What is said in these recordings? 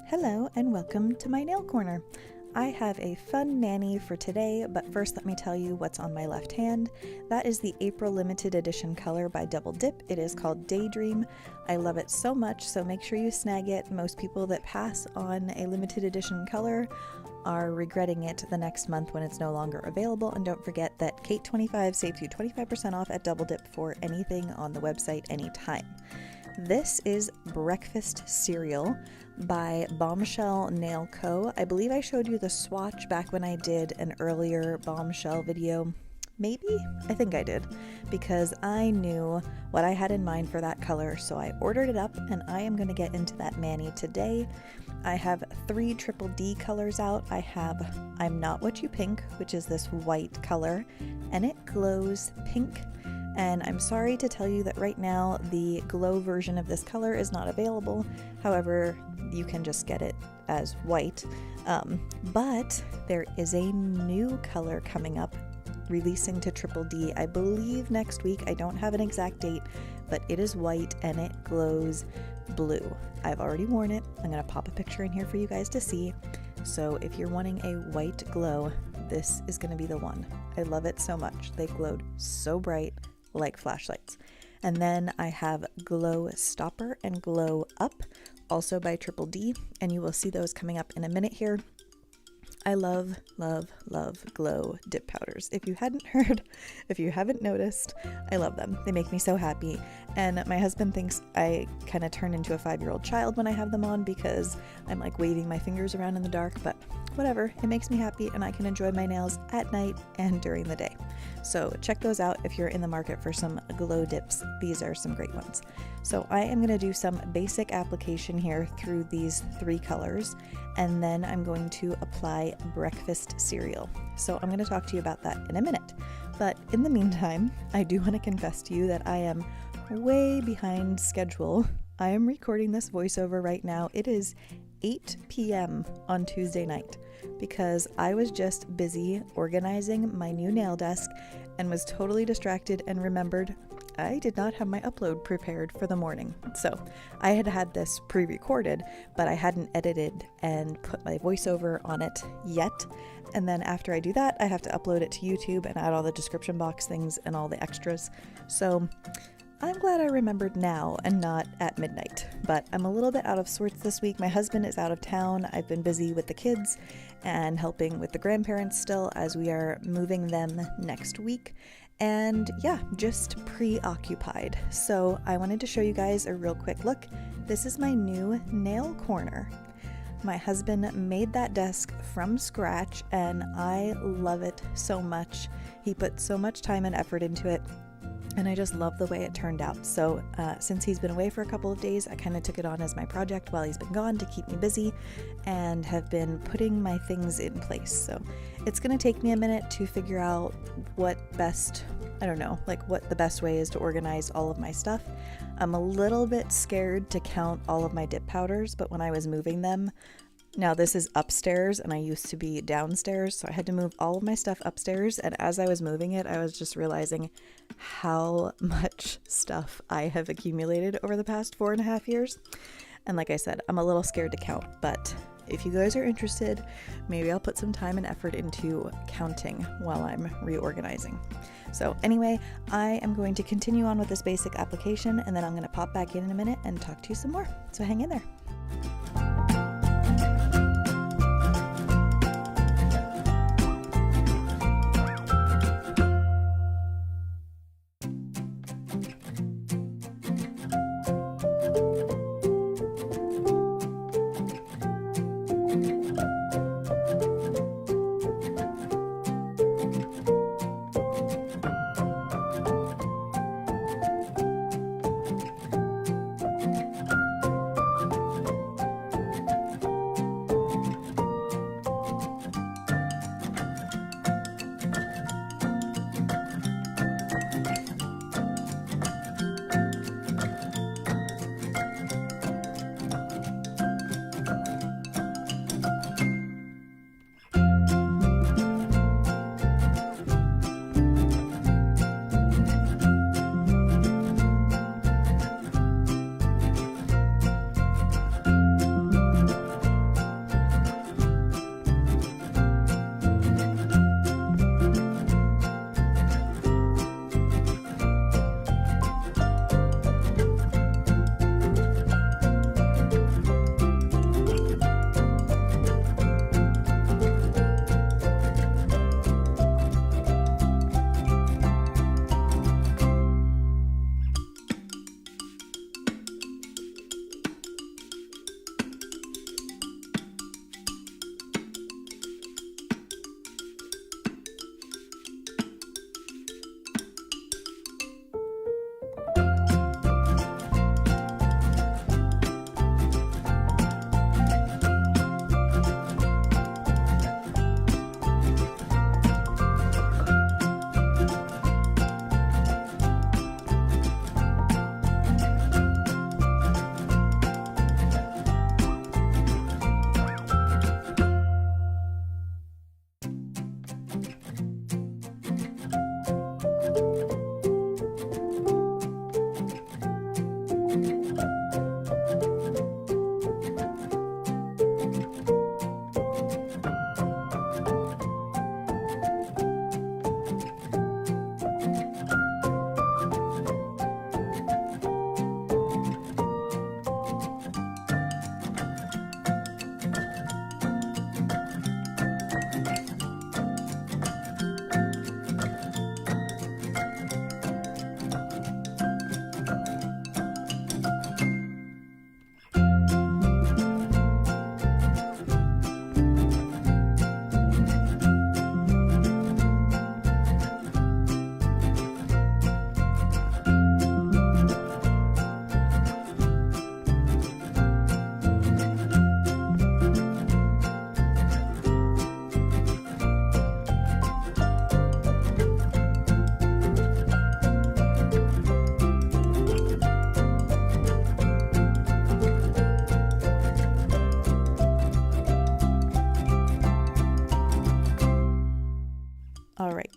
Hello and welcome to my nail corner. I have a fun mani for today, but first let me tell you what's on my left hand. That is the April limited edition color by Double Dip. It is called Daydream. I love it so much, so make sure you snag it. Most people that pass on a limited edition color are regretting it the next month when it's no longer available. And don't forget that KATE15 saves you 25% off at Double Dip for anything on the website anytime. This is Breakfast Cereal by Bombshell Nail Co. I believe I showed you the swatch back when I did an earlier Bombshell video. Maybe? I think I did, because I knew what I had in mind for that color, so I ordered it up and I am going to get into that mani today. I have 3 Triple D colors out. I have I'm Not What You Pink, which is this white color, and it glows pink. And I'm sorry to tell you that right now the glow version of this color is not available. However, you can just get it as white. But there is a new color coming up, releasing to Triple D, I believe next week. I don't have an exact date, but it is white and it glows blue. I've already worn it. I'm going to pop a picture in here for you guys to see. So if you're wanting a white glow, this is going to be the one. I love it so much. They glowed so bright, like flashlights. And then I have Glow Stopper and Glow Up, also by Triple D, and you will see those coming up in a minute here. I love, love, love glow dip powders. If you hadn't heard, if you haven't noticed, I love them. They make me so happy. And my husband thinks I kind of turn into a 5-year-old child when I have them on because I'm like waving my fingers around in the dark, but whatever, it makes me happy and I can enjoy my nails at night and during the day. So check those out if you're in the market for some glow dips. These are some great ones. So I am going to do some basic application here through these 3 colors, and then I'm going to apply breakfast cereal. So I'm going to talk to you about that in a minute. But in the meantime, I do want to confess to you that I am way behind schedule. I am recording this voiceover right now. It is 8 p.m. on Tuesday night because I was just busy organizing my new nail desk and was totally distracted and remembered I did not have my upload prepared for the morning. So I had this pre-recorded, but I hadn't edited and put my voiceover on it yet. And then after I do that, I have to upload it to YouTube and add all the description box things and all the extras. So I'm glad I remembered now and not at midnight, but I'm a little bit out of sorts this week. My husband is out of town. I've been busy with the kids and helping with the grandparents still as we are moving them next week. And yeah, just preoccupied. So I wanted to show you guys a real quick look. This is my new nail corner. My husband made that desk from scratch and I love it so much. He put so much time and effort into it. And I just love the way it turned out. So since he's been away for a couple of days, I kind of took it on as my project while he's been gone to keep me busy and have been putting my things in place. So it's going to take me a minute to figure out what best, I don't know, like what the best way is to organize all of my stuff. I'm a little bit scared to count all of my dip powders, but when I was moving them, now this is upstairs and I used to be downstairs, so I had to move all of my stuff upstairs, and as I was moving it, I was just realizing how much stuff I have accumulated over the past 4.5 years. And like I said, I'm a little scared to count, but if you guys are interested, maybe I'll put some time and effort into counting while I'm reorganizing. So anyway, I am going to continue on with this basic application, and then I'm going to pop back in a minute and talk to you some more. So hang in there.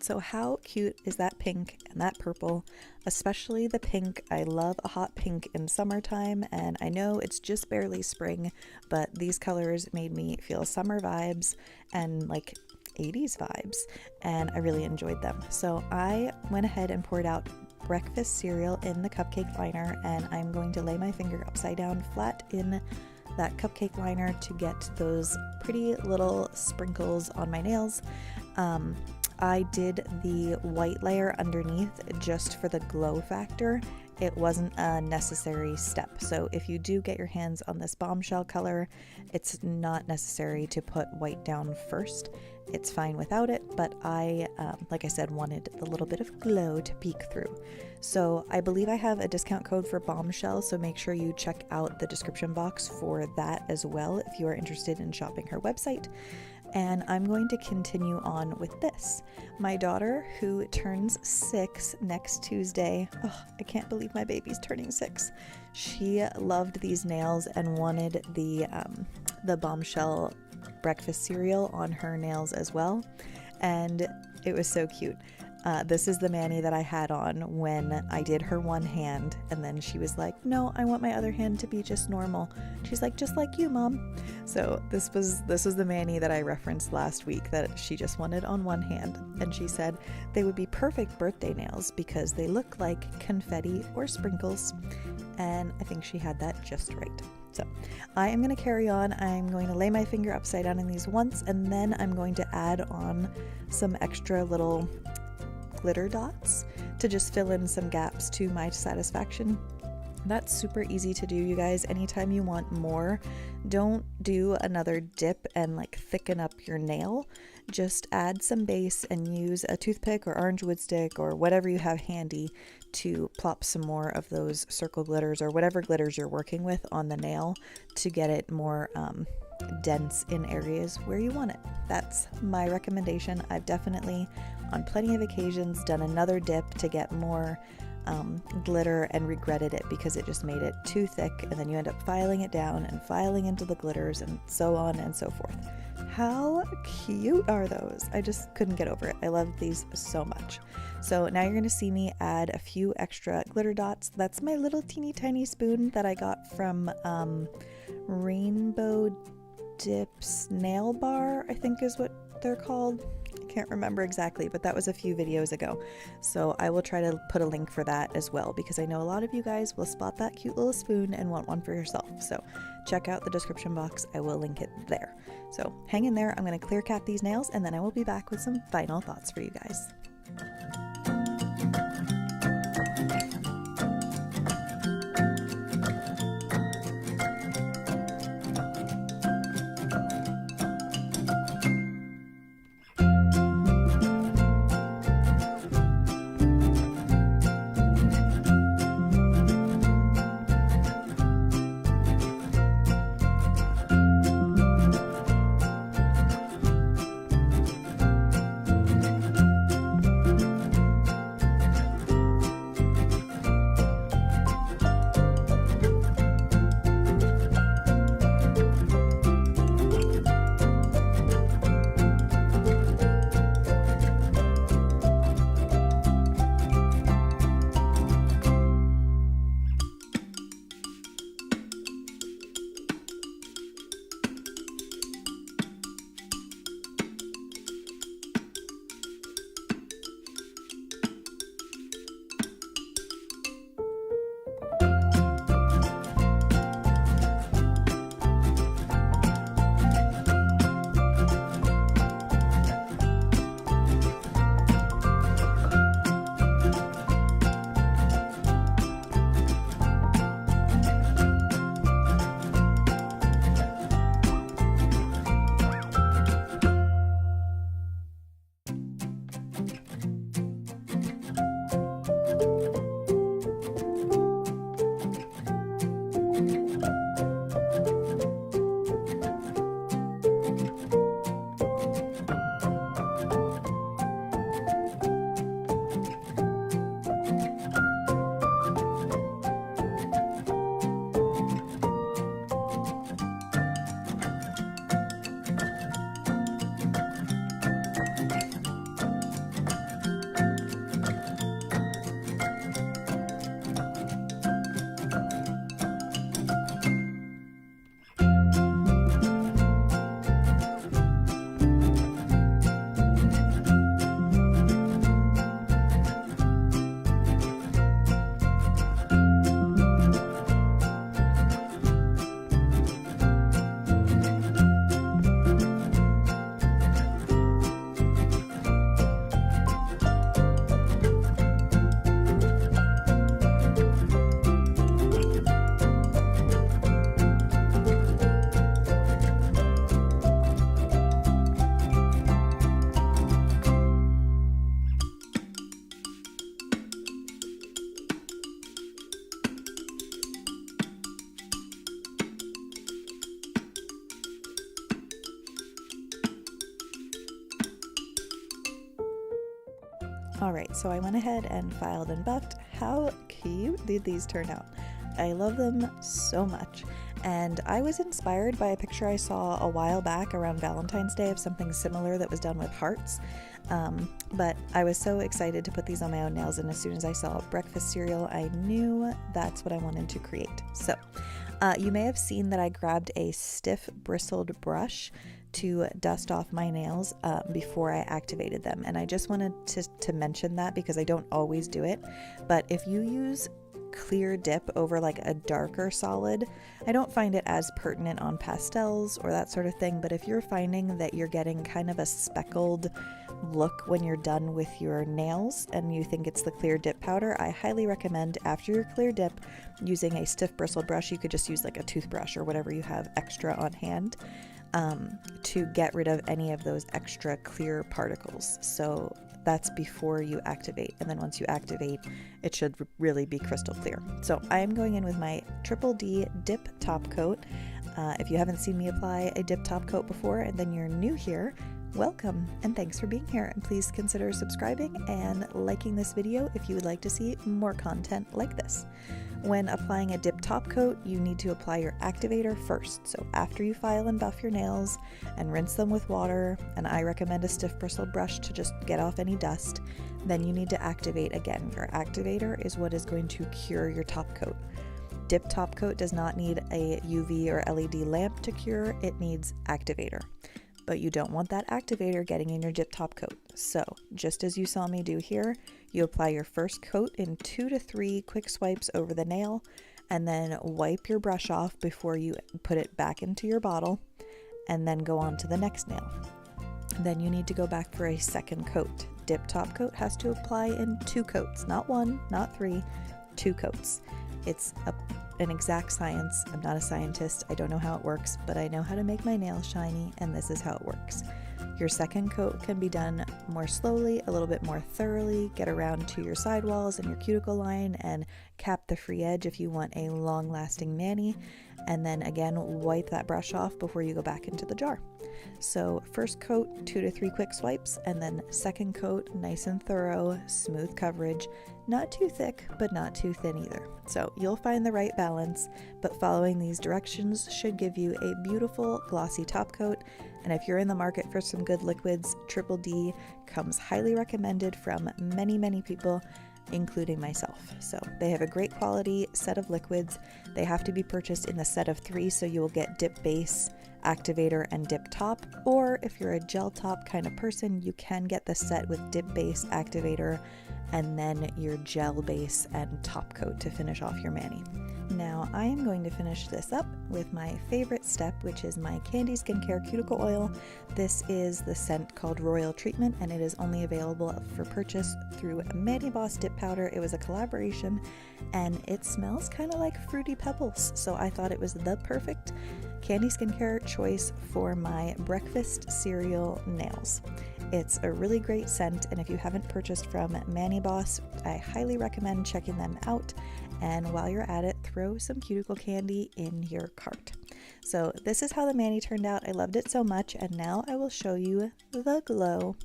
So how cute is that pink and that purple? Especially the pink. I love a hot pink in summertime, and I know it's just barely spring, but these colors made me feel summer vibes and like 80s vibes, and I really enjoyed them. So I went ahead and poured out breakfast cereal in the cupcake liner, and I'm going to lay my finger upside down flat in that cupcake liner to get those pretty little sprinkles on my nails. I did the white layer underneath just for the glow factor. It wasn't a necessary step. So if you do get your hands on this Bombshell color, it's not necessary to put white down first. It's fine without it, but I, like I said, wanted the little bit of glow to peek through. So I believe I have a discount code for Bombshell, so make sure you check out the description box for that as well if you are interested in shopping her website. And I'm going to continue on with this. My daughter, who turns 6 next Tuesday, I can't believe my baby's turning 6. She loved these nails and wanted the Bombshell breakfast cereal on her nails as well, and it was so cute. This is the mani that I had on when I did her one hand, and then she was like, no, I want my other hand to be just normal. She's like, just like you, Mom. So this was the mani that I referenced last week that she just wanted on one hand, and she said they would be perfect birthday nails because they look like confetti or sprinkles, and I think she had that just right. So I am going to carry on. I'm going to lay my finger upside down in these once, and then I'm going to add on some extra little glitter dots to just fill in some gaps to my satisfaction. That's super easy to do, you guys. Anytime you want more, don't do another dip and like thicken up your nail. Just add some base and use a toothpick or orange wood stick or whatever you have handy to plop some more of those circle glitters or whatever glitters you're working with on the nail to get it more dense in areas where you want it. That's my recommendation. I've definitely on plenty of occasions done another dip to get more glitter and regretted it because it just made it too thick, and then you end up filing it down and filing into the glitters and so on and so forth. How cute are those? I just couldn't get over it. I love these so much. So now you're going to see me add a few extra glitter dots. That's my little teeny tiny spoon that I got from Rainbow Dips Nail Bar, I think is what they're called. I can't remember exactly, but that was a few videos ago. So I will try to put a link for that as well, because I know a lot of you guys will spot that cute little spoon and want one for yourself. So check out the description box. I will link it there. So hang in there. I'm going to clear cap these nails, and then I will be back with some final thoughts for you guys. Alright, so I went ahead and filed and buffed. How cute did these turn out? I love them so much. And I was inspired by a picture I saw a while back around Valentine's Day of something similar that was done with hearts. But I was so excited to put these on my own nails, and as soon as I saw breakfast cereal, I knew that's what I wanted to create. So you may have seen that I grabbed a stiff bristled brush to dust off my nails before I activated them. And I just wanted to mention that because I don't always do it. But if you use clear dip over like a darker solid, I don't find it as pertinent on pastels or that sort of thing. But if you're finding that you're getting kind of a speckled look when you're done with your nails and you think it's the clear dip powder, I highly recommend after your clear dip using a stiff bristled brush. You could just use like a toothbrush or whatever you have extra on hand to get rid of any of those extra clear particles. So that's before you activate, and then once you activate, it should really be crystal clear. So I am going in with my Triple D dip top coat. If you haven't seen me apply a dip top coat before and then you're new here, welcome and thanks for being here, and please consider subscribing and liking this video if you would like to see more content like this. When applying a dip top coat, you need to apply your activator first. So after you file and buff your nails and rinse them with water, and I recommend a stiff bristled brush to just get off any dust, then you need to activate again. Your activator is what is going to cure your top coat. Dip top coat does not need a UV or LED lamp to cure, it needs activator. But you don't want that activator getting in your dip top coat. So just as you saw me do here, you apply your first coat in 2 to 3 quick swipes over the nail, and then wipe your brush off before you put it back into your bottle, and then go on to the next nail. Then you need to go back for a second coat. Dip top coat has to apply in 2 coats, not 1, not 3, 2 coats. It's an exact science. I'm not a scientist. I don't know how it works, but I know how to make my nails shiny, and this is how it works. Your second coat can be done more slowly, a little bit more thoroughly, get around to your sidewalls and your cuticle line and cap the free edge if you want a long-lasting mani, and then again wipe that brush off before you go back into the jar. So first coat, 2 to 3 quick swipes, and then second coat, nice and thorough, smooth coverage, not too thick, but not too thin either. So you'll find the right balance, but following these directions should give you a beautiful glossy top coat. And if you're in the market for some good liquids, Triple D comes highly recommended from many, many people, including myself. So they have a great quality set of liquids. They have to be purchased in the set of 3, so you will get dip base, activator, and dip top. Or if you're a gel top kind of person, you can get the set with dip base, activator, and then your gel base and top coat to finish off your mani. Now I am going to finish this up with my favorite step, which is my Candi Skincare Cuticle Oil. This is the scent called Royal Treatment, and it is only available for purchase through Mani Boss Dip Powder. It was a collaboration, and it smells kind of like Fruity Pebbles, so I thought it was the perfect Candi Skincare choice for my breakfast cereal nails. It's a really great scent, and if you haven't purchased from Mani Boss, I highly recommend checking them out. And while you're at it, throw some cuticle candy in your cart. So this is how the mani turned out. I loved it so much, and now I will show you the glow.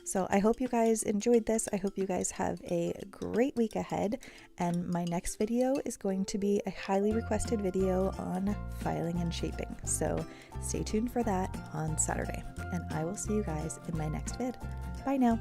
So I hope you guys enjoyed this. I hope you guys have a great week ahead, and my next video is going to be a highly requested video on filing and shaping. So stay tuned for that on Saturday, and I will see you guys in my next vid. Bye now.